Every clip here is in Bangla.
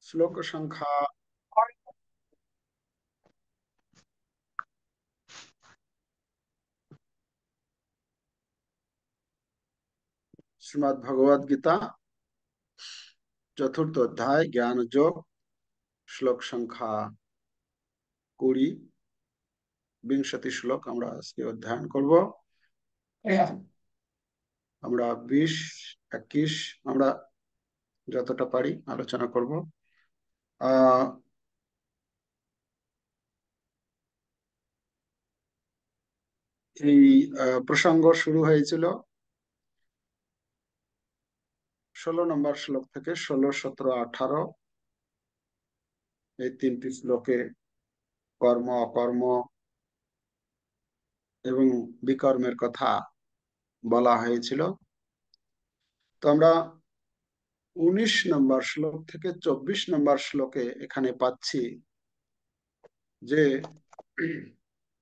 শ্লোক সংখ্যা শ্রীমদ্ ভগবদ গীতা চতুর্থ অধ্যায় জ্ঞান যোগ শ্লোক সংখ্যা 20 বিংশতি শ্লোক আমরা আজকে অধ্যয়ন করব। আমরা 20, 21 আমরা যতটা পারি আলোচনা করব। আহ এই প্রসঙ্গ শুরু হয়েছিল 16 নম্বর শ্লোক থেকে। 16, 17, 18 এই 3টি শ্লোকে কর্ম, অকর্ম এবং বিকর্মের কথা বলা হয়েছিল। তো আমরা 19 নম্বর শ্লোক থেকে 24 নম্বর শ্লোকে এখানে পাচ্ছি যে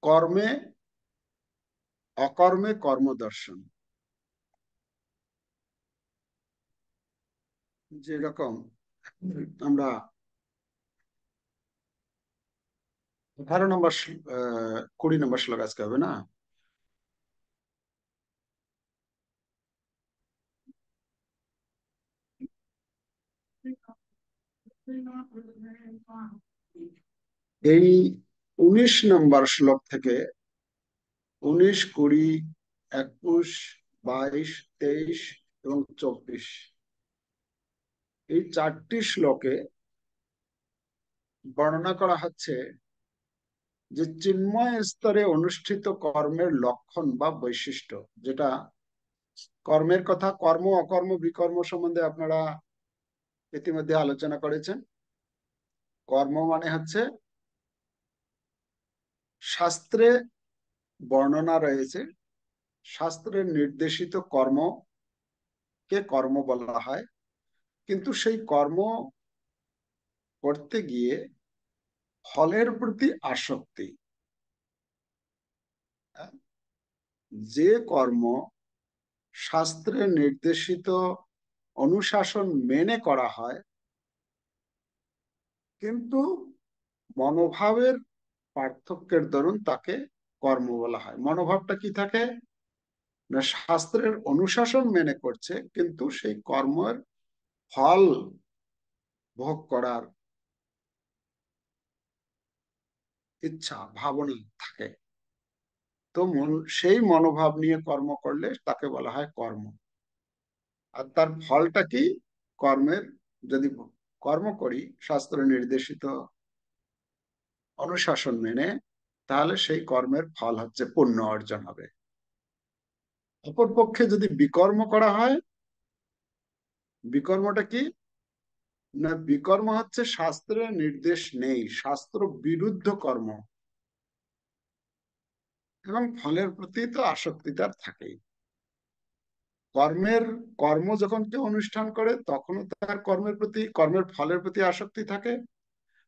কর্মে অকর্মে কর্মদর্শন। যেরকম আমরা 18 নম্বর 20 নম্বর শ্লোক আজকে হবে না। এই 19 নম্বর শ্লোক থেকে 19, 20, 21, 22, 23 এবং 24 এই 4টি শ্লোকে বর্ণনা করা হচ্ছে যে চিন্ময় স্তরে অনুষ্ঠিত কর্মের লক্ষণ বা বৈশিষ্ট্য। যেটা কর্মের কথা, কর্ম, অকর্ম, বিকর্ম সম্বন্ধে আপনারা ইতিমধ্যে আলোচনা করেছেন। কর্ম মানে হচ্ছে শাস্ত্রে বর্ণনা রয়েছে, শাস্ত্রের নির্দেশিত কর্মকে কর্ম বলা হয়। কিন্তু সেই কর্ম করতে গিয়ে ফলের প্রতি আসক্তি, যে কর্ম শাস্ত্রে নির্দেশিত অনুশাসন মেনে করা হয় কিন্তু মনোভাবের পার্থক্যের দরুন তাকে কর্ম বলা হয়। মনোভাবটা কি থাকে না, শাস্ত্রের অনুশাসন মেনে করছে কিন্তু সেই কর্মের ফল ভোগ করার ইচ্ছা ভাবনা থাকে। তো সেই মনোভাব নিয়ে কর্ম করলে তাকে বলা হয় কর্ম। আর তার ফলটা কি? কর্মের, যদি কর্ম করি শাস্ত্র নির্দেশিত অনুশাসন মেনে, তাহলে সেই কর্মের ফল হচ্ছে পুণ্য অর্জন হবে। অপরপক্ষে যদি বিকর্ম করা হয়, বিকর্মটা কি না, বিকর্ম হচ্ছে শাস্ত্রের নির্দেশ নেই, শাস্ত্র বিরুদ্ধ কর্ম, এবং ফলের প্রতি তো আসক্তি তার থাকেই। কর্মের কর্ম যখন কেউ অনুষ্ঠান করে তখনও তার কর্মের প্রতি, কর্মের ফলের প্রতি আসক্তি থাকে।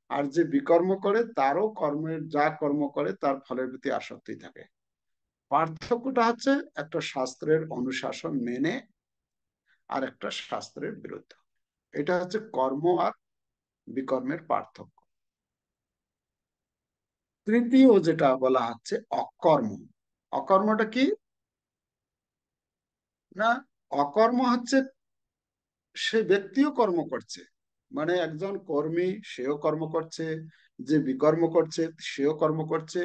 আর যে বিকর্ম করে তারও কর্মের, যা কর্ম করে তার ফলের প্রতি আসক্তি থাকে। পার্থক্যটা হচ্ছে একটা শাস্ত্রের অনুশাসন মেনে আর একটা শাস্ত্রের বিরুদ্ধে। এটা হচ্ছে কর্ম আর বিকর্মের পার্থক্য। তৃতীয় যেটা বলা হচ্ছে অকর্ম। অকর্মটা কি না, অকর্ম হচ্ছে সে ব্যক্তিও কর্ম করছে, মানে একজন কর্মী সেও কর্ম করছে, যে বিকর্ম করছে সেও কর্ম করছে,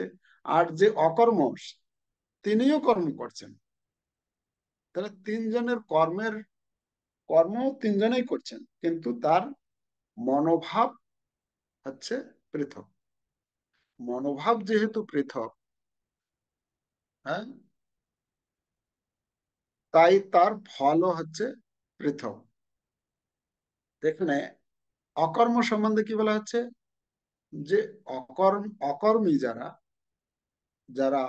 আর যে অকর্ম তিনিও কর্ম করছেন। তাহলে তিনজনের কর্ম তিনজনেই করছেন, কিন্তু তার মনোভাব হচ্ছে পৃথক। মনোভাব যেহেতু পৃথক, হ্যাঁ, তাই তার ফলও হচ্ছে পৃথক। এখানে অকর্ম সম্বন্ধে কি বলা হচ্ছে, যে অকর্মী যারা, যারা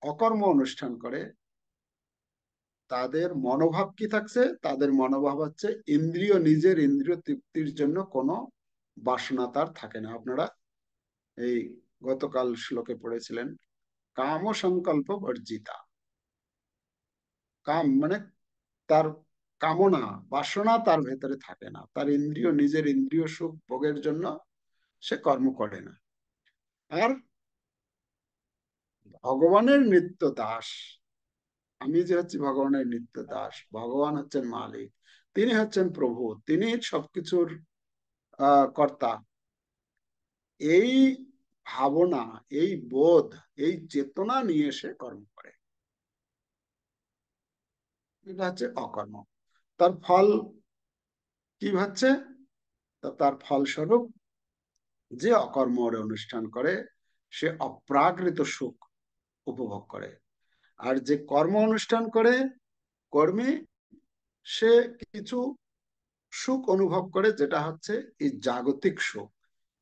অকর্ম অনুষ্ঠান করে তাদের মনোভাব কি থাকছে? তাদের মনোভাব হচ্ছে ইন্দ্রিয়, নিজের ইন্দ্রিয় তৃপ্তির জন্য কোনো বাসনা তার থাকে না। আপনারা এই গতকাল শ্লোকে পড়েছিলেন কাম সংকল্প বর্জিতা। কাম মানে তার কামনা, বাসনা তার ভেতরে থাকে না, তার নিজের ইন্দ্রিয় সুখ ভোগের জন্য সে কর্ম করে না। আর ভগবানের নিত্য দাস, আমি যে হচ্ছি ভগবানের নিত্য দাস, ভগবান হচ্ছেন মালিক, তিনি হচ্ছেন প্রভু, তিনি সবকিছুর কর্তা, এই ভাবনা, এই বোধ, এই চেতনা নিয়ে সে কর্ম করে, এটা হচ্ছে অকর্ম। তার ফল কি হচ্ছে? তার ফলস্বরূপ যে অকর্ম অনুষ্ঠান করে সে অপ্রাকৃত সুখ উপভোগ করে। আর যে কর্ম অনুষ্ঠান করে, কর্মী, সে কিছু সুখ অনুভব করে, যেটা হচ্ছে এই জাগতিক সুখ।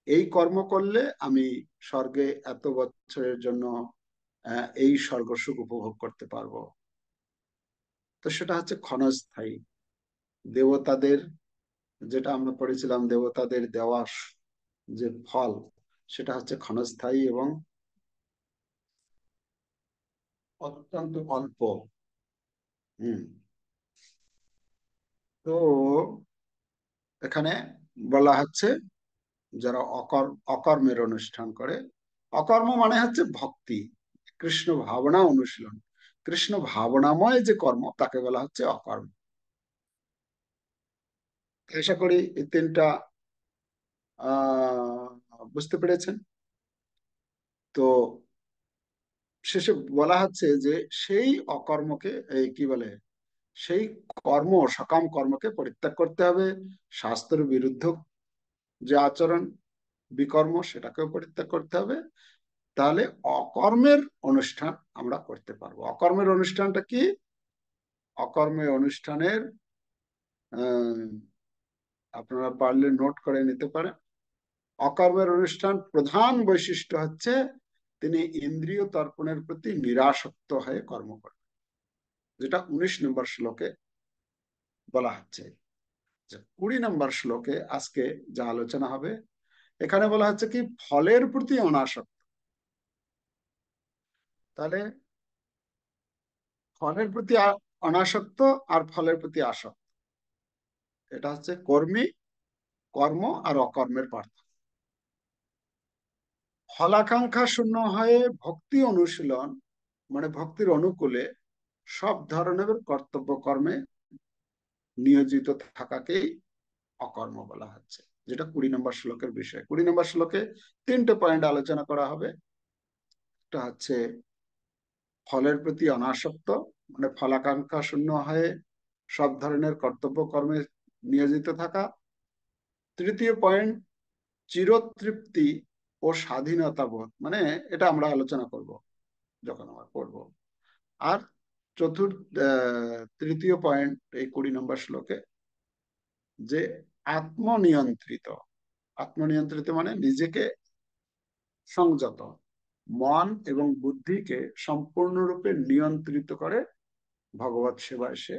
এই কর্ম করলে আমি স্বর্গে এত বছরের জন্য এই স্বর্গ সুখ উপভোগ করতে পারবো। তো সেটা হচ্ছে ক্ষণস্থায়ী। দেবতাদের, যেটা আমরা পড়েছিলাম, দেবতাদের দেওয়া যে ফল, সেটা হচ্ছে ক্ষণস্থায়ী এবং অত্যন্ত অল্প। হম। তো এখানে বলা হচ্ছে যারা অকর্মের অনুষ্ঠান করে, অকর্ম মানে হচ্ছে ভক্তি, কৃষ্ণ ভাবনা অনুশীলন, কৃষ্ণ ভাবনাময় যে কর্ম, তাকে বলা হচ্ছে অকর্ম। আশা করি এই তিনটা বুঝতে পেরেছেন। তো শেষে বলা হচ্ছে যে সেই অকর্মকে, এই কি বলে, সেই কর্ম, সকাম কর্মকে পরিত্যাগ করতে হবে। শাস্ত্রের বিরুদ্ধ যে আচরণ, বিকর্ম, সেটাকেও পরিত্যাগ করতে হবে। তাহলে অকর্মের অনুষ্ঠান আমরা করতে পারবো। অকর্মের অনুষ্ঠানটা কি? অকর্মের অনুষ্ঠানের আহ, আপনারা পারলে নোট করে নিতে পারেন। অকর্মের অনুষ্ঠান প্রধান বৈশিষ্ট্য হচ্ছে তিনি ইন্দ্রিয় তর্পণের প্রতি নিরাসক্ত হয়ে কর্ম করেন, যেটা 19 নম্বর শ্লোকে বলা হচ্ছে। 20 নম্বর শ্লোকে আজকে যা আলোচনা হবে, এখানে বলা হচ্ছে কি ফলের প্রতি অনাসক্ত। তাহলে ফলের প্রতি অনাসক্ত আর ফলের প্রতি আসক্ত, এটা হচ্ছে কর্মী, কর্ম আর অকর্মের পার্থক্য। ফলাকাঙ্ক্ষা শূন্য হয়ে ভক্তি অনুশীলন, মানে ভক্তির অনুকূলে সব ধরনের কর্তব্য কর্মে নিয়োজিত থাকাকেই অকর্ম বলা হচ্ছে, যেটা 20 নম্বর শ্লোকের বিষয়। 20 নম্বর শ্লোকে 3টে পয়েন্ট আলোচনা করা হবে। একটা হচ্ছে ফলের প্রতি অনাসক্ত, মানে ফলাকাঙ্ক্ষা শূন্য হয়ে সব ধরনের কর্তব্য কর্মে নিয়োজিত থাকা। তৃতীয় পয়েন্ট চিরতৃপ্তি ও স্বাধীনতা বোধ, মানে এটা আমরা আলোচনা করব যখন আমরা পড়ব। আর তৃতীয় পয়েন্ট এই 20 নম্বর শ্লোকে, যে আত্মনিয়ন্ত্রিত। আত্মনিয়ন্ত্রিত মানে নিজেকে সংযত, মন এবং বুদ্ধিকে সম্পূর্ণরূপে নিয়ন্ত্রিত করে ভগবত সেবায় সে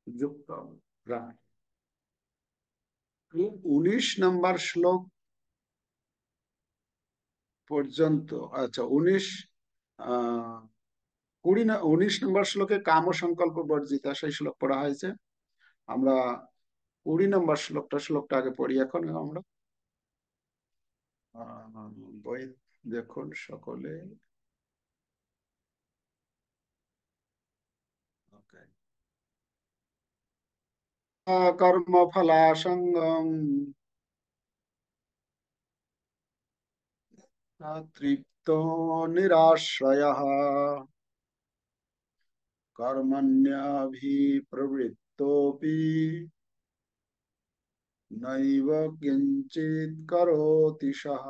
যুক্ত রাখে। 19 নম্বর শ্লোক পর্যন্ত, আচ্ছা 19 নম্বর শ্লোকে কাম সংকল্প বর্জিতা, সেই শ্লোক পড়া হয়েছে। আমরা 20 নম্বর শ্লোকটা আগে পড়ি এখন আমরা। বই দেখুন সকলে। Okay. কর্মফলাসঙ্গম তৃপ্ত নিরাশ্রয়ঃ কর্মণ্যাভিপ্রবৃত্তোপি নৈব কিঞ্চিৎ করোতি সঃ।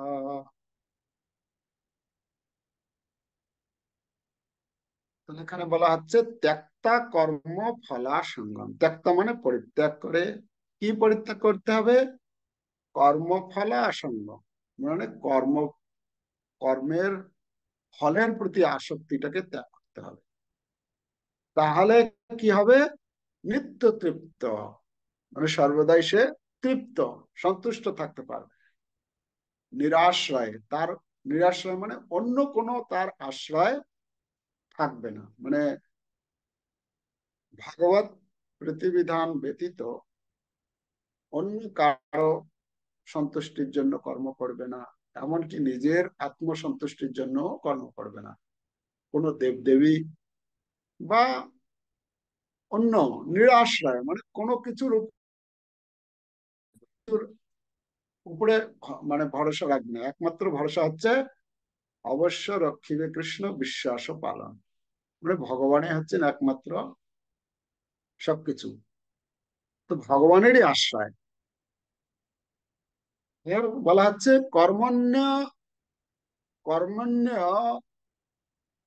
তাহলে এখানে বলা হচ্ছে ত্যক্তা কর্ম ফলাসঙ্গম। ত্যক্তা মানে পরিত্যাগ করে। কি পরিত্যাগ করতে হবে? কর্মফলাসঙ্গ, মানে কর্মের ফলের প্রতি আসক্তিটাকে ত্যাগ করতে হবে। তাহলে কি হবে? নিত্য তৃপ্ত, মানে সর্বদাই সে তৃপ্ত, সন্তুষ্ট থাকতে পারবে। নিরাশ্রয়, তার নিরাশ্রয় মানে অন্য কোনো তার আশ্রয় থাকবে না, মানে ভাগবত প্রতিবিধান ব্যতীত অন্য কারো সন্তুষ্টির জন্য কর্ম করবে না, এমনকি নিজের আত্মসন্তুষ্টির জন্য কর্ম করবে না। কোনো দেবদেবী বা অন্য নিরাশ্রয়, মানে কোনো কিছুর উপরে মানে ভরসা রাখবে না। একমাত্র ভরসা হচ্ছে অবশ্য রক্ষিবে কৃষ্ণ বিশ্বাস পালন, মানে ভগবানই হচ্ছেন একমাত্র সবকিছু। তো ভগবানেরই আশ্রয়। এর বলা হচ্ছে কর্মণ্য কর্মণ্য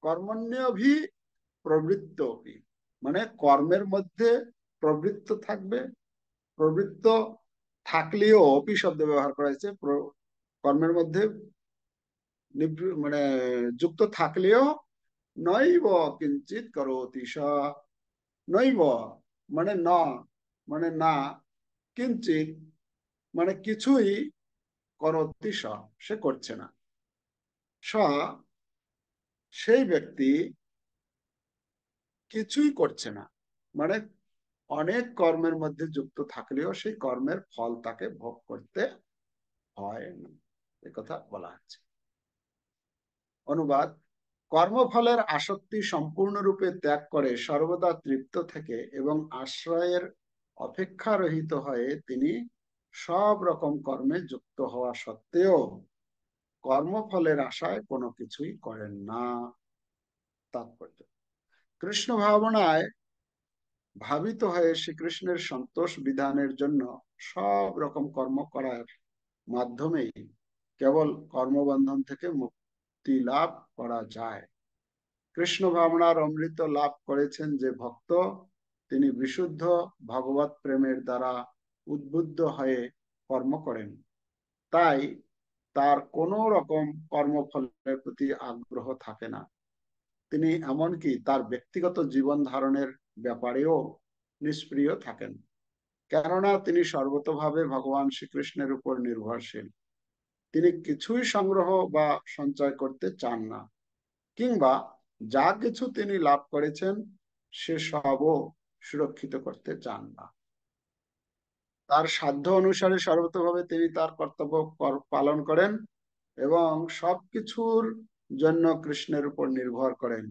কর্মণ্যভি প্রবৃত্ত, মানে কর্মের মধ্যে প্রবৃত্ত থাকবে। প্রবৃত্ত থাকলেও অপি শব্দ ব্যবহার করা হয়েছে, কর্মের মধ্যে মানে যুক্ত থাকলেও নৈব কিঞ্চিত করোতি স। নৈব মানে মানে না, কিঞ্চিত মানে কিছুই, করোতি স সে করছে না। স সেই ব্যক্তি কিছুই করছে না, মানে অনেক কর্মের মধ্যে যুক্ত থাকলেও সেই কর্মের ফল তাকে ভোগ করতে হয় না, এ কথা বলা হচ্ছে। অনুবাদ: কর্মফলের আসক্তি সম্পূর্ণরূপে ত্যাগ করে সর্বদা তৃপ্ত থেকে এবং আশ্রয়ের অপেক্ষারহিত হয়ে তিনি সব রকম কর্মে যুক্ত হওয়া সত্ত্বেও কর্মফলের আশায় কোনো কিছুই করেন না। তাৎপর্য: কৃষ্ণ ভাবনায় ভাবিত হয়ে শ্রীকৃষ্ণের সন্তোষ বিধানের জন্য সব রকম কর্ম করার মাধ্যমেই কেবল কর্মবন্ধন থেকে মুক্তি লাভ করা যায়। কৃষ্ণ ভাবনার অমৃত লাভ করেছেন যে ভক্ত, তিনি বিশুদ্ধ ভগবত প্রেমের দ্বারা উদ্বুদ্ধ হয়ে কর্ম করেন। তাই তার কোনো রকম কর্মফলের প্রতি আগ্রহ থাকে না। তিনি এমনকি তার ব্যক্তিগত জীবন ধারণের ব্যাপারেও নিষ্ক্রিয় থাকেন, কেননা তিনি সর্বতভাবে ভগবান শ্রীকৃষ্ণের উপর নির্ভরশীল। তিনি কিছুই সংগ্রহ বা সঞ্চয় করতে চান না, কিংবা যা কিছু তিনি লাভ করেছেন সে সবও সুরক্ষিত করতে চান না। তার সাধ্য অনুসারে সর্বতভাবে তিনি তার কর্তব্য পালন করেন এবং সবকিছুর জন্য কৃষ্ণের উপর নির্ভর করেন।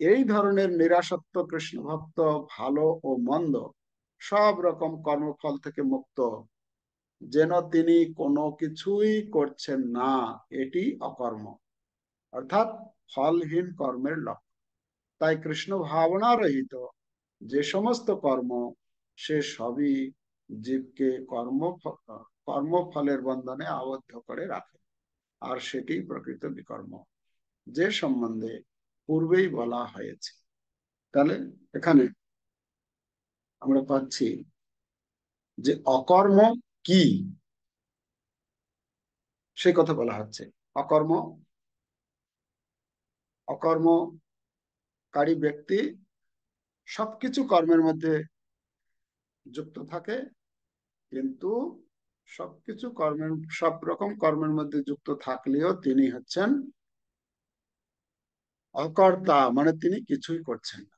এই ধরনের নিরাসক্ত কৃষ্ণ ভক্ত ভালো ও মন্দ সব রকম কর্মফল থেকে মুক্ত, যেন তিনি কোনো কিছুই করছেন না, এটি অকর্ম, অর্থাৎ ফলহীন কর্মের লক্ষ্য। তাই কৃষ্ণ ভাবনা রহিত যে সমস্ত কর্ম, সে সবই জীবকে কর্মফলের বন্ধনে আবদ্ধ করে রাখে, আর সেটি প্রকৃত বিকর্ম, যে সম্বন্ধে পূর্বেই বলা হয়েছে। তাহলে এখানে আমরা পাচ্ছি যে অকর্ম কি, সে কথা বলা হচ্ছে। অকর্ম অকর্মকারী ব্যক্তি সবকিছু কর্মের মধ্যে যুক্ত থাকে, কিন্তু সবকিছু কর্মের সব রকম কর্মের মধ্যে যুক্ত থাকলেও তিনি হচ্ছেন অকর্তা, মানে তিনি কিছুই করছেন না।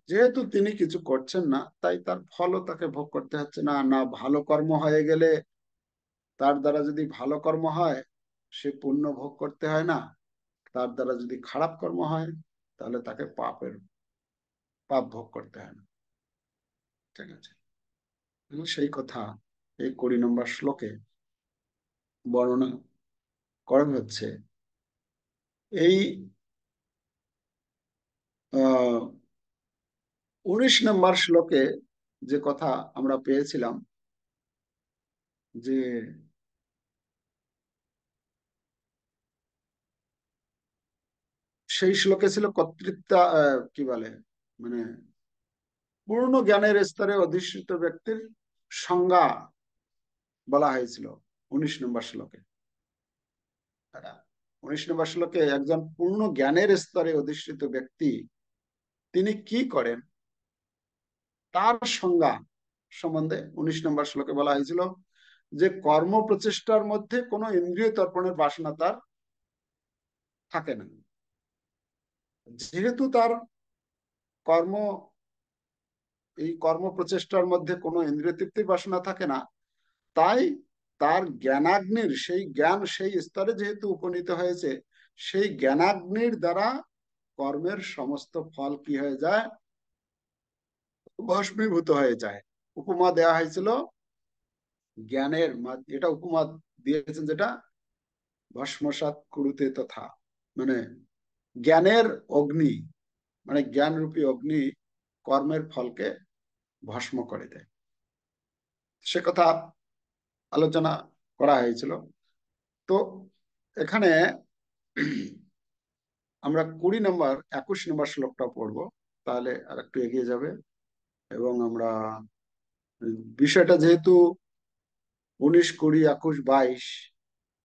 যেহেতু তিনি কিছু করছেন না, তাই তার ফলও তাকে ভোগ করতে হচ্ছে না। না ভালো কর্ম হয়ে গেলে, তার দ্বারা যদি ভালো কর্ম হয় সে পুণ্য ভোগ করতে হয় না, তার দ্বারা যদি খারাপ কর্ম হয় তাহলে তাকে পাপ ভোগ করতে হয় না। ঠিক আছে, সেই কথা এই 20 নম্বর শ্লোকে বর্ণনা করা হচ্ছে। এই 19 নম্বর শ্লোকে যে কথা আমরা পেয়েছিলাম, যে সেই শ্লোকে ছিল কর্তৃত্ব, কি বলে, মানে পূর্ণ জ্ঞানের স্তরে অধিষ্ঠিত ব্যক্তির সংজ্ঞা বলা হয়েছিল 19 নম্বর শ্লোকে। 19 নম্বর শ্লোকে একজন পূর্ণ জ্ঞানের স্তরে অধিষ্ঠিত ব্যক্তি তিনি কি করেন তার সংজ্ঞা সম্বন্ধে 19 নম্বর শ্লোকে বলা হয়েছিল যে কর্ম প্রচেষ্টার মধ্যে কোনো ইন্দ্রিয় তর্পণের বাসনা তার থাকে না। যেহেতু তার কর্ম এই কর্ম প্রচেষ্টার মধ্যে কোনো ইন্দ্রিয় তৃপ্তির বাসনা থাকে না, তাই তার জ্ঞানাগ্নির সেই জ্ঞান সেই স্তরে যেহেতু উপনীত হয়েছে, সেই জ্ঞানাগ্নির দ্বারা কর্মের সমস্ত ফল কি হয়ে যায়, ভস্মীভূত হয়ে যায়। উপমা দেওয়া হয়েছিল জ্ঞানের, এটা উপমা দিয়েছেন যেটা ভস্মসাৎ কুরুতে তথা, মানে জ্ঞানের অগ্নি, মানে জ্ঞান রূপী অগ্নি কর্মের ফলকে ভস্ম করে দেয়। সে কথা আলোচনা করা হয়েছিল। তো এখানে আমরা 20 নম্বর 21 নম্বর শ্লোকটা পড়বো, তাহলে আর একটু এগিয়ে যাবে। এবং আমরা বিষয়টা যেহেতু 19, 20, 21, 22,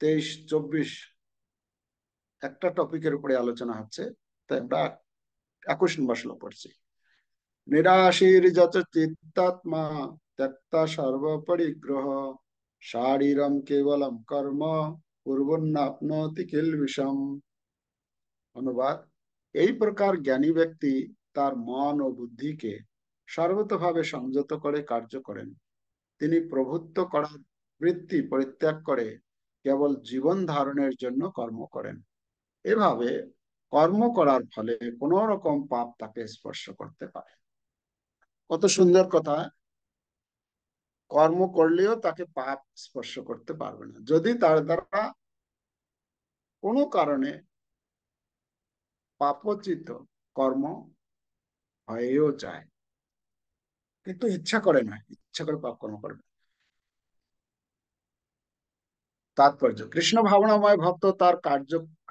23, 24 একটা টপিকের উপরে আলোচনা হচ্ছে, তাই আমরা 21 নম্বর শ্লোক পড়ছি। নিরাশীর যত চিত্তাত্মা ত্যক্তা সর্ব পরিগ্রহ শারীরম কেবলম কর্ম কুর্বন্নাপ্নোতি কিলবিষম। অনুবাদ: এই প্রকার জ্ঞানী ব্যক্তি তার মন ও বুদ্ধিকে সর্বতভাবে সংযত করে কার্য করেন। তিনি প্রভুত্ব করার বৃত্তি পরিত্যাগ করে কেবল জীবন ধারণের জন্য কর্ম করেন। এভাবে কর্ম করার ফলে কোন রকম পাপ তাকে স্পর্শ করতে পারে। কত সুন্দর কথা! কর্ম করলেও তাকে পাপ স্পর্শ করতে পারবে না, যদি তার দ্বারা কোনো কারণে পাপচিত কর্ম হয়েও যায়, কিন্তু ইচ্ছা করে না, ইচ্ছা করে পাপ কর্ম করবে। তাৎপর্য: কৃষ্ণ ভাবনাময় ভক্ত তার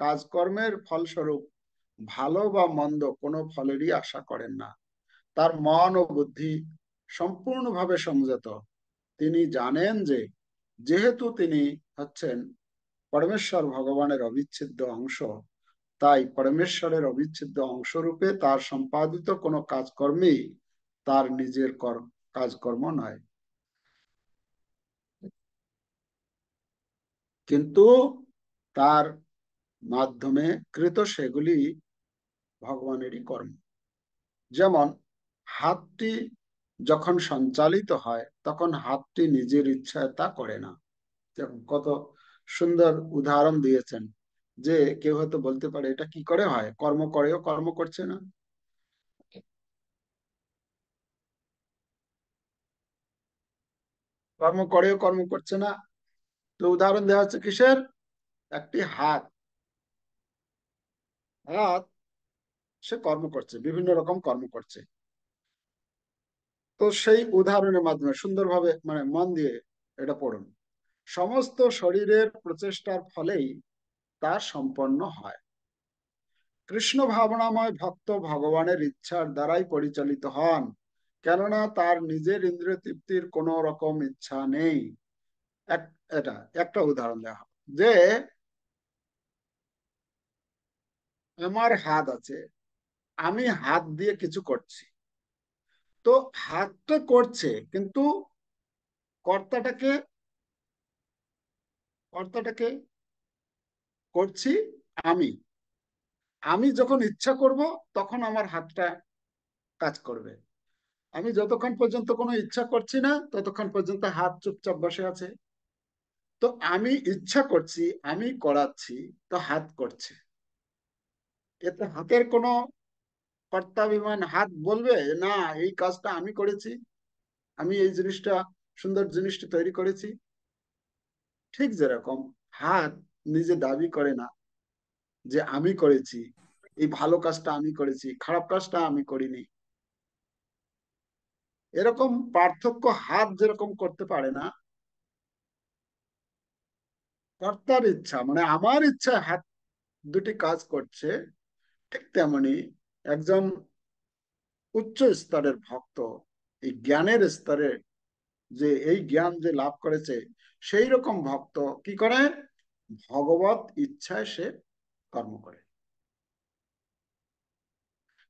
কাজকর্মের ফলস্বরূপ ভালো বা মন্দ কোনো ফলেরই আশা করেন না। তার মন ও বুদ্ধি সম্পূর্ণভাবে সংযত। তিনি জানেন যে যেহেতু তিনি হচ্ছেন পরমেশ্বর ভগবানের অবিচ্ছেদ্য অংশ, তাই পরমেশ্বরের অবিচ্ছেদ্য অংশরূপে তার সম্পাদিত কোনো কাজকর্মেই তার নিজের কাজকর্ম নয়, কিন্তু তার মাধ্যমে কৃত সেগুলি ভগবানেরই কর্ম। যেমন হাতটি যখন সঞ্চালিত হয় তখন হাতটি নিজের ইচ্ছায় তা করে না। কত সুন্দর উদাহরণ দিয়েছেন, যে কেউ হয়তো বলতে পারে এটা কি করে হয়, কর্ম করেও কর্ম করছে না। কর্ম করেও কর্ম করছে না, তো উদাহরণ দেওয়া হচ্ছে কিসের? একটি হাত, হাত সে কর্ম করছে, বিভিন্ন রকম কর্ম করছে। তো সেই উদাহরণের মাধ্যমে সুন্দরভাবে, মানে মন দিয়ে এটা পড়ুন। সমস্ত শরীরের প্রচেষ্টার ফলেই তা সম্পন্ন হয়। কৃষ্ণ ভাবনাময় ভক্ত ভগবানের ইচ্ছার দ্বারাই পরিচালিত হন, কেননা তার নিজের ইন্দ্রিয় তৃপ্তির কোনো রকম ইচ্ছা নেই। এক এটা একটা উদাহরণ দেওয়া হবে, যে আমার হাত আছে, আমি হাত দিয়ে কিছু করছি, তো হাতটা করছে, কিন্তু কর্তাটাকে কর্তাটাকে করছি আমি। আমি যখন ইচ্ছা করব তখন আমার হাতটা কাজ করবে। আমি যতক্ষণ পর্যন্ত কোনো ইচ্ছা করছি না ততক্ষণ পর্যন্ত হাত চুপচাপ বসে আছে। তো আমি ইচ্ছা করছি, আমি করাচ্ছি, তো হাত করছে। এতে হাতের কোনো কর্তাভিমান, হাত বলবে না এই কাজটা আমি করেছি, আমি এই জিনিসটা, সুন্দর জিনিসটা তৈরি করেছি। ঠিক যেরকম হাত নিজে দাবি করে না যে আমি করেছি, এই ভালো কাজটা আমি করেছি, খারাপ কাজটা আমি করিনি। এরকম পার্থক্য হাত যেরকম করতে পারে না, কর্তার ইচ্ছা মানে আমার ইচ্ছা হাত দুটি কাজ করছে, ঠিক তেমনি একজন উচ্চ স্তরের ভক্ত এই জ্ঞানের স্তরে, যে এই জ্ঞান যে লাভ করেছে, সেই রকম ভক্ত কি করে, ভগবত ইচ্ছায় সে কর্ম করে।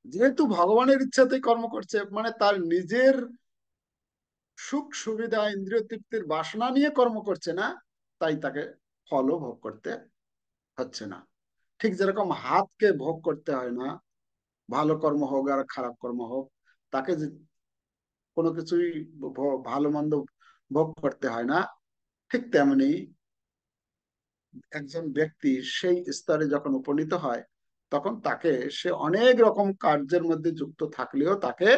যেহেতু ভগবানের ইচ্ছাতেই কর্ম করছে, মানে তার নিজের সুখ সুবিধা ইন্দ্রিয় তৃপ্তির বাসনা নিয়ে কর্ম করছে না, তাই তাকে ফলও ভোগ করতে হচ্ছে না। ঠিক যেরকম হাতকে ভোগ করতে হয় না, ভালো কর্ম হোক আর খারাপ কর্ম হোক, তাকে যে কোনো কিছুই ভালো মন্দ ভোগ করতে হয় না। ঠিক তেমনি একজন ব্যক্তি সেই স্তরে যখন উপনীত হয়, তখন তাকে, সে অনেক রকম কার্যের মধ্যে যুক্ত থাকলেও তাকে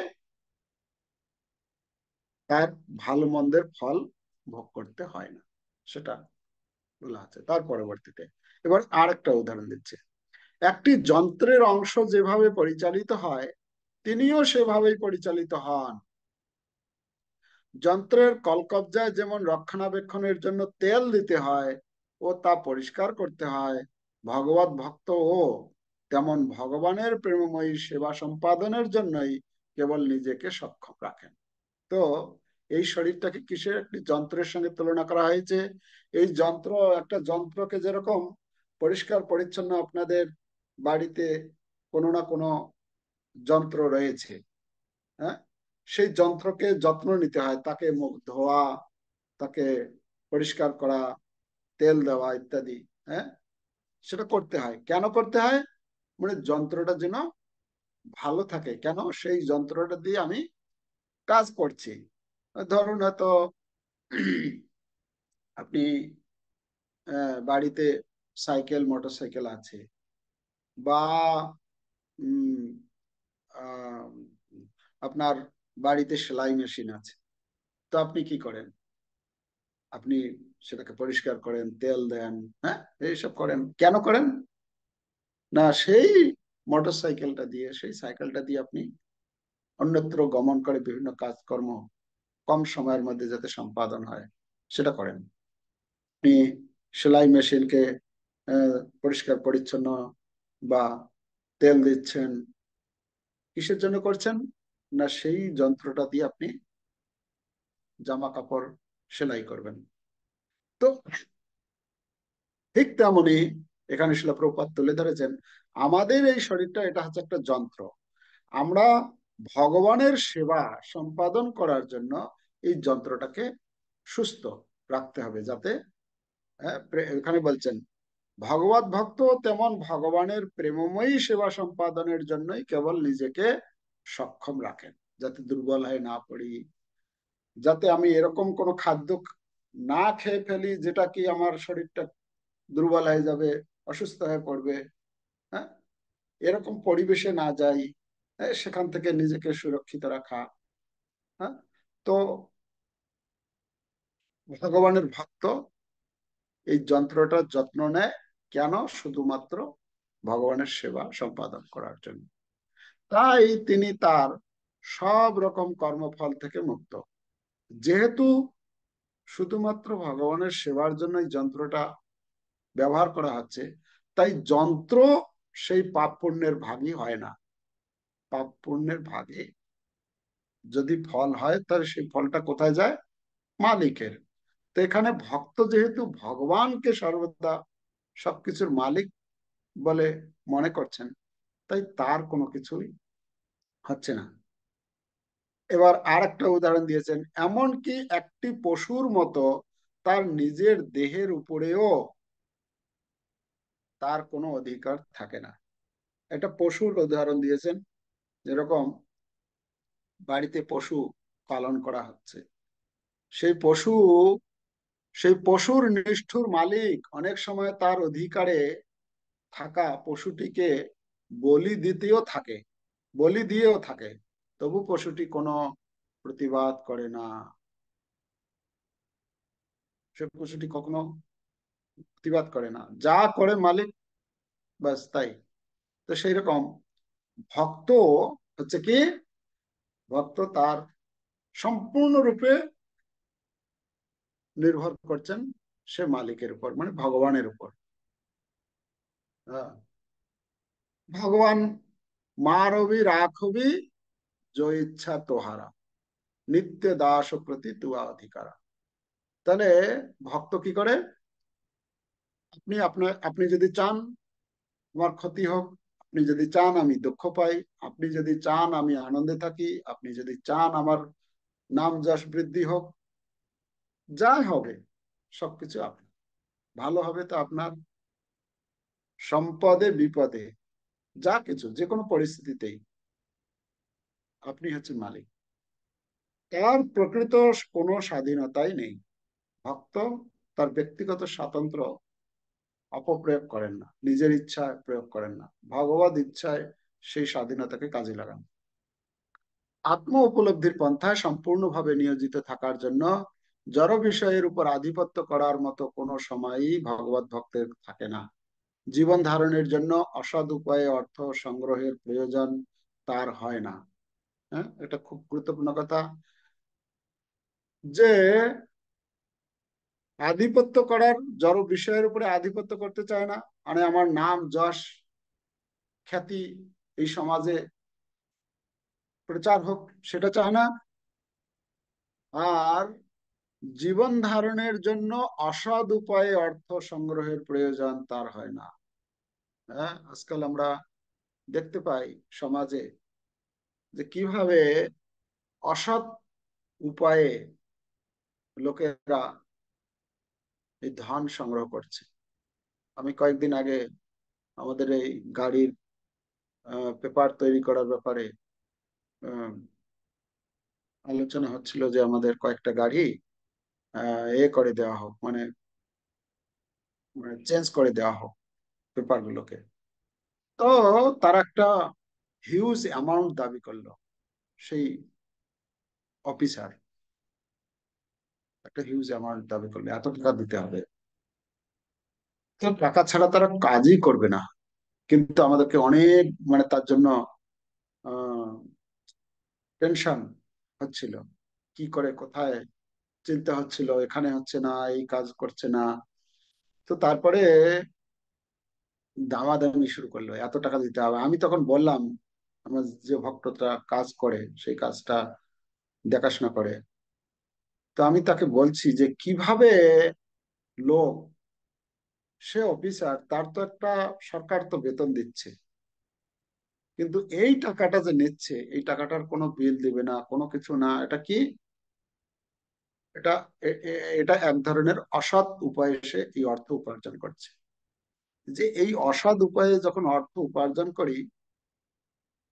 তার ভালো মন্দের ফল ভোগ করতে হয় না, সেটা বলা আছে। তার পরবর্তীতে এবার আর একটা উদাহরণ দিচ্ছে। একটি যন্ত্রের অংশ যেভাবে পরিচালিত হয়, তিনিও সেভাবেই পরিচালিত হন। যন্ত্রের কলকবজায় যেমন রক্ষণাবেক্ষণের জন্য তেল দিতে হয় ও তা পরিষ্কার করতে হয়, ভগবত ভক্ত ও তেমন ভগবানের প্রেমময়ী সেবা সম্পাদনের জন্যই কেবল নিজেকে সক্ষম রাখেন। তো এই শরীরটাকে কিসের একটি যন্ত্রের সঙ্গে তুলনা করা হয়েছে? এই যন্ত্র, একটা যন্ত্রকে যেরকম পরিষ্কার পরিচ্ছন্ন, আপনাদের বাড়িতে কোনো না কোনো যন্ত্র রয়েছে, হ্যাঁ, সেই যন্ত্রকে যত্ন নিতে হয়, তাকে মুখ ধোয়া, তাকে পরিষ্কার করা, তেল দেওয়া ইত্যাদি, হ্যাঁ, সেটা করতে হয়। কেন করতে হয়? মানে যন্ত্রটা যেন ভালো থাকে। কেন? সেই যন্ত্রটা দিয়ে আমি কাজ করছি। ধরুন হয়তো আপনি বাড়িতে সাইকেল মোটর সাইকেল আছে, বা উম, আহ, আপনার বাড়িতে সেলাই মেশিন আছে, তো আপনি কি করেন? আপনি সেটাকে পরিষ্কার করেন, তেল দেন, হ্যাঁ, এইসব করেন। কেন করেন? না, সেই মোটর সাইকেলটা দিয়ে, সেই সাইকেলটা দিয়ে আপনি অন্যত্র গমন করে বিভিন্ন কাজকর্ম কম সময়ের মধ্যে যাতে সম্পাদন হয়, সেটা করেন। আপনি সেলাই মেশিনকে পরিষ্কার পরিচ্ছন্ন বা তেল দিচ্ছেন, কিসের জন্য করছেন? না, সেই যন্ত্রটা দিয়ে আপনি জামা কাপড় সেলাই করবেন। তো ঠিক তেমনি এখানে শিলা প্রভুপাদ তুলে ধরেছেন, আমাদের এই শরীরটা, এটা হচ্ছে একটা যন্ত্র। আমরা ভগবানের সেবা সম্পাদন করার জন্য এই যন্ত্রটাকে সুস্থ রাখতে হবে, যাতে এখানে বলছেন ভগবত ভক্ত তেমন ভগবানের প্রেমময়ী সেবা সম্পাদনের জন্যই কেবল নিজেকে সক্ষম রাখেন, যাতে দুর্বল হয়ে না পড়ি, যাতে আমি এরকম কোনো খাদ্য না খেয়ে ফেলি যেটা কি আমার শরীরটা দুর্বল হয়ে যাবে, অসুস্থ হয়ে পড়বে, হ্যাঁ, এরকম পরিবেশে না যাই, সেখান থেকে নিজেকে সুরক্ষিত রাখা। হ্যাঁ, তো ভগবানের ভক্ত এই যন্ত্রটার যত্ন নেয়। কেন? শুধুমাত্র ভগবানের সেবা সম্পাদন করার জন্য। তাই তিনি তার সব রকম কর্মফল থেকে মুক্ত। যেহেতু শুধুমাত্র ভগবানের সেবার জন্য এই যন্ত্রটা ব্যবহার করা হচ্ছে, তাই যন্ত্র সেই পাপ পুণ্যের ভাগই হয় না। পাপ পুণ্যের ভাগে যদি ফল হয়, তাহলে সেই ফলটা কোথায় যায়? মালিকের। তো এখানে ভক্ত যেহেতু ভগবানকে সর্বদা সবকিছুর মালিক বলে মনে করছেন, তাই তার কোনো কিছুই হচ্ছে না। এবার আর একটা উদাহরণ দিয়েছেন, এমনকি একটি পশুর মতো তার নিজের দেহের উপরেও তার কোনো অধিকার থাকে না। একটা পশুর উদাহরণ দিয়েছেন, যেরকম বাড়িতে পশু পালন করা হচ্ছে, সেই পশু, সেই পশুর নিষ্ঠুর মালিক অনেক সময় তার অধিকারে থাকা পশুটিকে বলি দিতেও থাকে, বলি দিয়েও থাকে, তবু পশুটি কোনো প্রতিবাদ করে না। সে পশুটি কখনো প্রতিবাদ করে না, যা করে মালিক ব্যাস তাই। তো সেই রকম ভক্ত হচ্ছে কি, ভক্ত তার সম্পূর্ণরূপে নির্ভর করছেন সে মালিকের উপর, মানে ভগবানের উপর। হ্যাঁ, ভগবান মারবি রাখবি जो ইচ্ছা তোহারা, নিত্য দাস প্রতি তুয়া অধিকারা। তাহলে ভক্ত কি করে? আপনি যদি চান আমার ক্ষতি হোক, আপনি যদি চান আমি দুঃখ পাই, আপনি যদি চান আমি আনন্দে থাকি, আপনি যদি চান আমার নাম যশ বৃদ্ধি হোক, যা হবে সবকিছু আপনার ভালো হবে। তো আপনার সম্পদে বিপদে যা কিছু যে কোনো পরিস্থিতিতেই আপনি হচ্ছেন মালিক। তার প্রকৃত কোনো স্বাধীনতাই নেই। ভক্ত তার ব্যক্তিগত স্বাতন্ত্র্য অপপ্রয়োগ করেন না, নিজের ইচ্ছায় প্রয়োগ করেন না, ভগবত ইচ্ছায় সেই স্বাধীনতাকে কাজে লাগান। আত্ম উপলব্ধির পন্থায় সম্পূর্ণভাবে নিয়োজিত থাকার জন্য জড় বিষয়ের উপর আধিপত্য করার মতো কোনো সময়ই ভগবত ভক্তের থাকে না। জীবন ধারণের জন্য অসৎ উপায়ে অর্থ সংগ্রহের প্রয়োজন তার হয় না। হ্যাঁ, এটা খুব গুরুত্বপূর্ণ কথা, যে আধিপত্য করার, জড় বিষয়ের উপরে আধিপত্য করতে চায় না, মানে আমার নাম যশ খ্যাতি এই সমাজে প্রচার হোক, সেটা চায় না। আর জীবন ধারণের জন্য অসৎ উপায়ে অর্থ সংগ্রহের প্রয়োজন তার হয় না। হ্যাঁ, আজকাল আমরা দেখতে পাই সমাজে যে কিভাবে অসৎ উপায়ে লোকেরা এই ধন সংগ্রহ করছে। আমি কয়েকদিন আগে আমাদের এই গাড়ির পেপার তৈরি করার ব্যাপারে আহ, আলোচনা হচ্ছিল, যে আমাদের কয়েকটা গাড়ি এ করে দেওয়া হোক, মানে চেঞ্জ করে দেওয়া হোক পেপার গুলোকে। তো তারা একটা হিউজ অ্যামাউন্ট দাবি করলো, সেই অফিসার একটা হিউজ অ্যামাউন্ট দাবি করলো, এত টাকা দিতে হবে। তো টাকা ছাড়া তারা কাজই করবে না, কিন্তু আমাদেরকে অনেক, মানে তার জন্য টেনশন হচ্ছিল, কি করে কোথায়, চিন্তা হচ্ছিল এখানে হচ্ছে না, এই কাজ করছে না। তো তারপরে দামাদামি শুরু করলো, এত টাকা দিতে হবে। আমি তখন বললাম, আমার যে ভক্তটা কাজ করে, সেই কাজটা দেখাশোনা করে, তো আমি তাকে বলছি যে কিভাবে লোক, সে অফিসার, তার তো একটা সরকার তো বেতন দিচ্ছে, কিন্তু এই টাকাটা যে নিচ্ছে, এই টাকাটার কোনো বিল দিবে না, কোনো কিছু না। এটা কি, এটা এটা এক ধরনের অসৎ উপায়ে সে এই অর্থ উপার্জন করছে। যে এই অসৎ উপায়ে যখন অর্থ উপার্জন করি,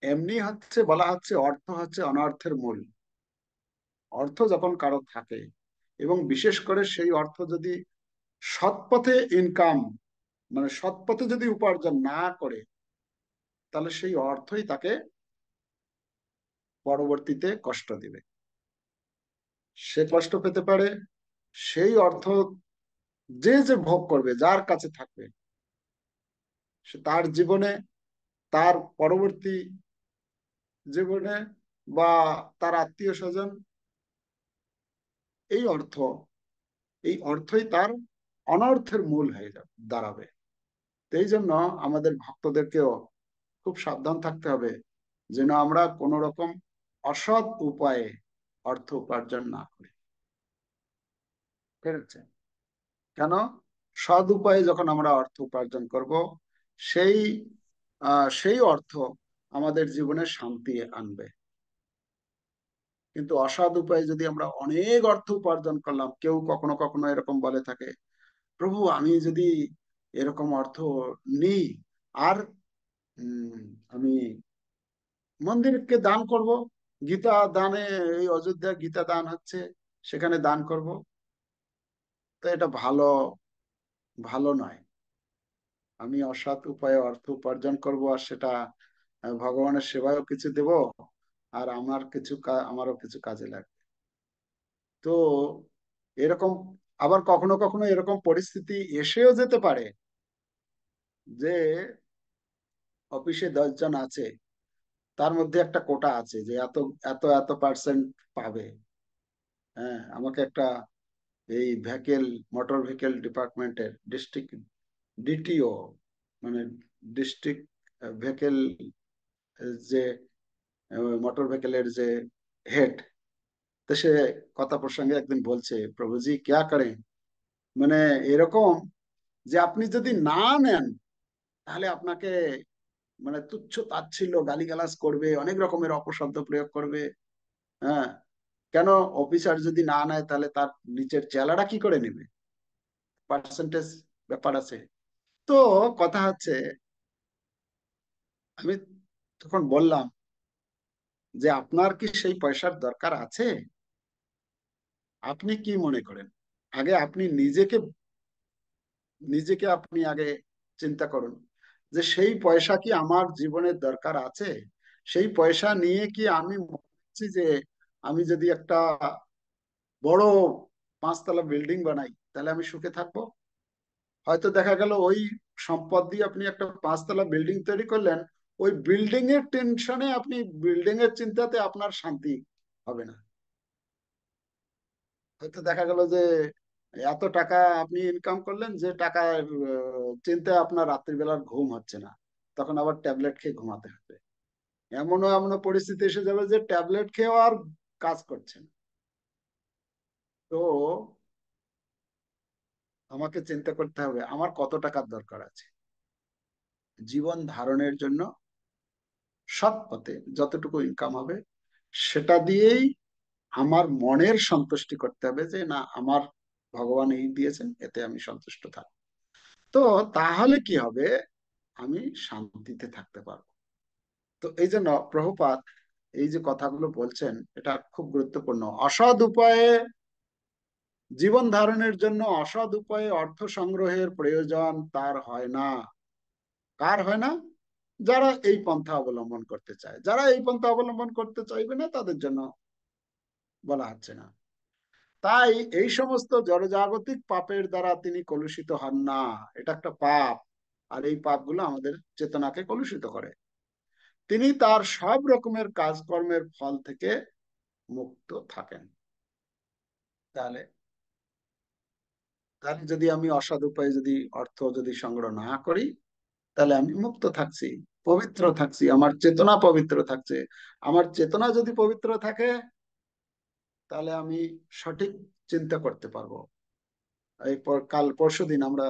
এমনি হচ্ছে বলা হচ্ছে অর্থ হচ্ছে অনর্থের মূল। অর্থ যখন কারো থাকে, এবং বিশেষ করে সেই অর্থ যদি সৎ পথে ইনকাম, মানে সৎ পথে যদি উপার্জন না করে, তাহলে সেই অর্থই তাকে পরবর্তীতে কষ্ট দিবে। সে কষ্ট পেতে পারে, সেই অর্থ যে যে ভোগ করবে, যার কাছে থাকবে, সে তার জীবনে, তার পরবর্তী জীবনে, বা তার আত্মীয় স্বজন, এই অর্থ, এই অর্থই তার অনর্থের মূল হয়ে যাবে, দাঁড়াবে। তো এই জন্য আমাদের ভক্তদেরকেও খুব সাবধান থাকতে হবে, যেন আমরা কোন রকম অসৎ উপায়ে অর্থ উপার্জন না করি। ঠিক আছে? কেন? সৎ উপায়ে যখন আমরা অর্থ উপার্জন করব, সেই সেই অর্থ আমাদের জীবনে শান্তি আনবে। কিন্তু অসৎ উপায়ে যদি আমরা অনেক অর্থ উপার্জন করলাম, কেউ কখনো কখনো এরকম বলে থাকে, প্রভু আমি যদি এরকম অর্থ নিই, আর উম, আমি মন্দিরকে দান করব, গীতা দানে, এই অযোধ্যা গীতা দান হচ্ছে, সেখানে দান করব। তো এটা ভালো, ভালো নয়। আমি অসৎ উপায়ে অর্থ উপার্জন করব, আর সেটা ভগবানের সেবায়ও কিছু দেব, আর আমার কিছু আমারও কিছু কাজে লাগবে। তো এরকম, আবার কখনো কখনো এরকম পরিস্থিতি এসেও যেতে পারে, যে অফিসে 10 জন আছে, তার মধ্যে একটা কোটা আছে যে এত এত এত পার্সেন্ট পাবে। হ্যাঁ, আমাকে একটা এই ভেহিকেল, মোটর ভেহিকেল ডিপার্টমেন্টের ডিস্ট্রিক্ট ডিটিও, মানে ডিস্ট্রিক্ট ভেহিকেল, যে মোটর ভেহিকেলের যে হেড, তো সে কথা প্রসঙ্গে একদিন বলছে, প্রভুজি ক্যা করেন, মানে এরকম, যে আপনি যদি না নেন, তাহলে আপনাকে মানে তুচ্ছ তাচ্ছিল্য গালিগালাজ করবে, অনেক রকমের অপশব্দ প্রয়োগ করবে। হ্যাঁ, কেন? অফিসার যদি না নেয়, তাহলে তার নিচের চেলারা কি করে নেবে? পার্সেন্টেজ ব্যাপার আছে। তো কথা হচ্ছে, আমি তখন বললাম যে আপনার কি সেই পয়সার দরকার আছে? আপনি কি মনে করেন? আগে আপনি নিজেকে নিজেকে আপনি আগে চিন্তা করুন যে সেই পয়সা কি আমার জীবনের দরকার আছে? সেই পয়সা নিয়ে কি আমি মনে করছি যে আমি যদি একটা বড় 5 তলা বিল্ডিং বানাই তাহলে আমি সুখে থাকবো? হয়তো দেখা গেল ওই সম্পদ দিয়ে আপনি একটা 5 তলা বিল্ডিং তৈরি করলেন, ওই বিল্ডিং এর টেনশনে আপনি, বিল্ডিং এর চিন্তাতে আপনার শান্তি হবে না। হয়তো দেখা গেল যে এত টাকা আপনি ইনকাম করলেন যে টাকার চিন্তায় আপনার রাত্রিবেলার ঘুম হচ্ছে না, তখন আবার ট্যাবলেট খেয়ে ঘুমাতে হবে। এমনও এমনও পরিস্থিতি এসে যাবে যে ট্যাবলেট খেয়েও আর কাজ করছে না। তো আমাকে চিন্তা করতে হবে আমার কত টাকার দরকার আছে জীবন ধারণের জন্য। সৎ পথে যতটুকু ইনকাম হবে সেটা দিয়েই আমার মনের সন্তুষ্টি করতে হবে, যে না আমার ভগবান এই দিয়েছেন, এতে আমি সন্তুষ্ট থাকবো। তো তাহলে কি হবে, আমি শান্তিতে থাকতে পারবো। তো এই জন্য প্রভুপাদ এই যে কথাগুলো বলছেন এটা খুব গুরুত্বপূর্ণ। অসৎ উপায়ে জীবন ধারণের জন্য অসৎ উপায়ে অর্থ সংগ্রহের প্রয়োজন তার হয় না। কার হয় না? যারা এই পন্থা অবলম্বন করতে চায়। যারা এই পন্থা অবলম্বন করতে চাইবে না তাদের জন্য বলা হচ্ছে না। তাই এই সমস্ত জড়জাগতিক পাপের দ্বারা তিনি কলুষিত হন না। এটা একটা পাপ, আর এই পাপগুলো আমাদের চেতনাকে কলুষিত করে। তিনি তার সব রকমের কাজকর্মের ফল থেকে মুক্ত থাকেন। তাহলে তাহলে যদি আমি অসৎ উপায়ে যদি অর্থ যদি সংগ্রহ না করি, তাহলে আমি মুক্ত থাকছি, পবিত্র থাকছি, আমার চেতনা পবিত্র থাকছে। আমার চেতনা যদি পবিত্র থাকে তাহলে আমি সঠিক চিন্তা করতে পারবো। এরপর কাল পরশু দিন আমরা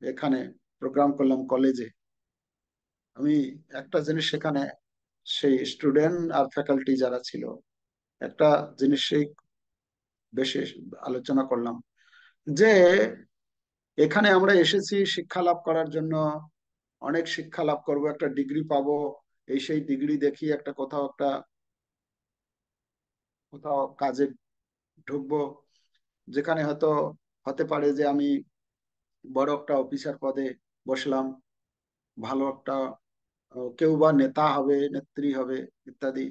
এখানে প্রোগ্রাম করলাম কলেজে। আমি একটা জিনিস সেখানে সেই স্টুডেন্ট আর ফ্যাকাল্টি যারা ছিল একটা জিনিস সেই বেশি আলোচনা করলাম যে এখানে আমরা এসেছি শিক্ষা লাভ করার জন্য, অনেক শিক্ষা লাভ করব, একটা ডিগ্রি পাবো, এই সেই ডিগ্রি দেখিয়ে একটা কোথাও একটা কোথাও কাজে ঢুকবো, যেখানে হয়তো হতে পারে যে আমি বড় একটা অফিসার পদে বসলাম, ভালো একটা কেউ বা নেতা হবে, নেত্রী হবে, ইত্যাদি।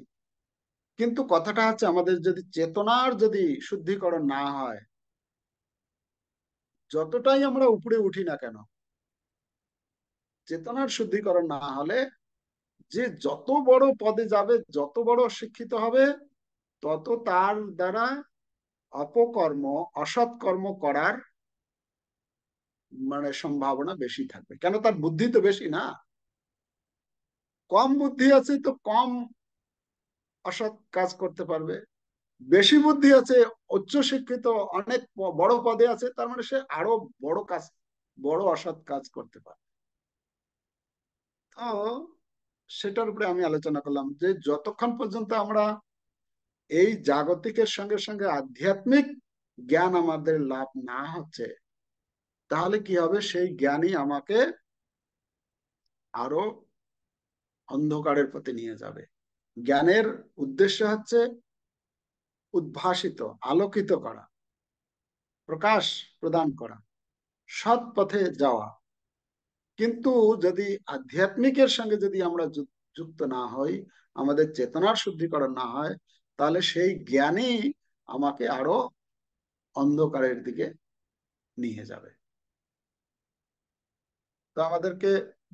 কিন্তু কথাটা হচ্ছে আমাদের যদি চেতনার যদি শুদ্ধিকরণ না হয়, যতটাই আমরা উপরে উঠি না কেন, চেতনার শুদ্ধিকরণ না হলে যে যত বড় পদে যাবে, যত বড় শিক্ষিত হবে, তত তার দ্বারা অপকর্ম, অসৎ কর্ম করার মানে সম্ভাবনা বেশি থাকবে। কেন? তার বুদ্ধি তো বেশি না। কম বুদ্ধি আছে তো কম অসৎ কাজ করতে পারবে। বেশি বুদ্ধি আছে, উচ্চ শিক্ষিত, অনেক বড় পদে আছে, তার মানে সে আরো বড় কাজ, বড় অসৎ কাজ করতে পারে। তো সেটার উপরে আমি আলোচনা করলাম যে যতক্ষণ পর্যন্ত আমরা এই জাগতিকের সঙ্গে সঙ্গে আধ্যাত্মিক জ্ঞান আমাদের লাভ না হচ্ছে, তাহলে কি হবে, সেই জ্ঞানই আমাকে আরো অন্ধকারের পথে নিয়ে যাবে। জ্ঞানের উদ্দেশ্য হচ্ছে উদ্ভাসিত, আলোকিত করা, প্রকাশ প্রদান করা, সৎ পথে যাওয়া। কিন্তু যদি আধ্যাত্মিকের সঙ্গে যদি আমরা যুক্ত না হই, আমাদের চেতনার শুদ্ধিকরণ না হয়, তাহলে সেই জ্ঞানই আমাকে আরো অন্ধকারের দিকে নিয়ে যাবে। তো আমাদেরকে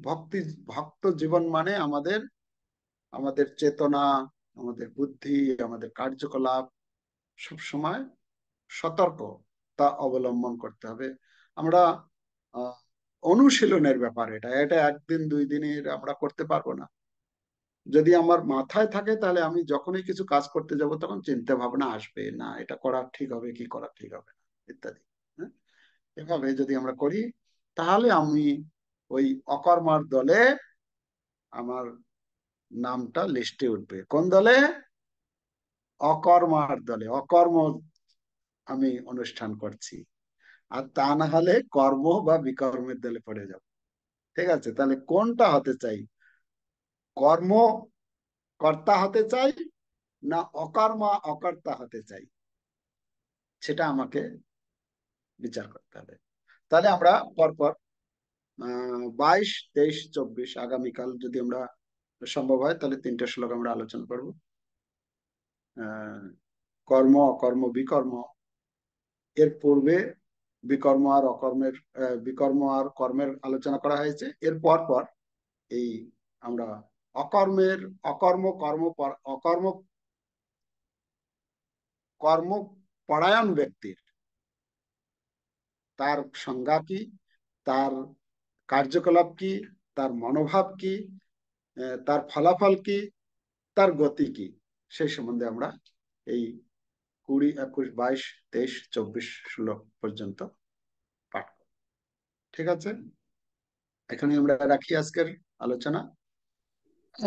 ভক্তি, ভক্ত জীবন মানে আমাদের আমাদের চেতনা, আমাদের বুদ্ধি, আমাদের কার্যকলাপ সব সময় সতর্কতা অবলম্বন করতে হবে। আমরা আহ, অনুশীলনের ব্যাপার, এটা এটা একদিন দুই দিনের আমরা করতে পারবো না। যদি আমার মাথায় থাকে তাহলে আমি যখনই কিছু কাজ করতে যাব তখন চিন্তা ভাবনা আসবে, না এটা করা ঠিক হবে কি করা ঠিক হবে না, ইত্যাদি। হ্যাঁ? এভাবে যদি আমরা করি তাহলে আমি ওই অকর্মার দলে আমার নামটা লিস্টে উঠবে। কোন দলে? অকর্মার দলে। অকর্ম আমি অনুষ্ঠান করছি, আর তা না হলে কর্ম বা বিকর্মের দলে পড়ে যাব। ঠিক আছে, তাহলে কোনটা হতে চাই? কর্ম কর্তা হতে চাই না অকর্ম অকর্তা হতে চাই, সেটা আমাকে বিচার করতে হবে। তাহলে আমরা পরপর 22, 23, 24 আগামীকাল যদি আমরা সম্ভব হয় তাহলে তিনটে শ্লোক আমরা আলোচনা করব। আহ, কর্ম অকর্ম বিকর্ম, এর পূর্বে বিকর্ম আর অকর্মের বিকর্ম আর কর্মের আলোচনা করা হয়েছে। এর পর পর এই আমরা অকর্মের অকর্ম কর্ম অকর্ম কর্ম পরায়ণ ব্যক্তির তার সংজ্ঞা কি, তার কার্যকলাপ কি, তার মনোভাব কি, তার ফলাফল কি, তার গতি কি, সেই সম্বন্ধে আমরা এই 20, 21, 22, 23, 24 শ্লোক পর্যন্ত পাঠ করব। ঠিক আছে, এখানে আমরা রাখি আজকের আলোচনা।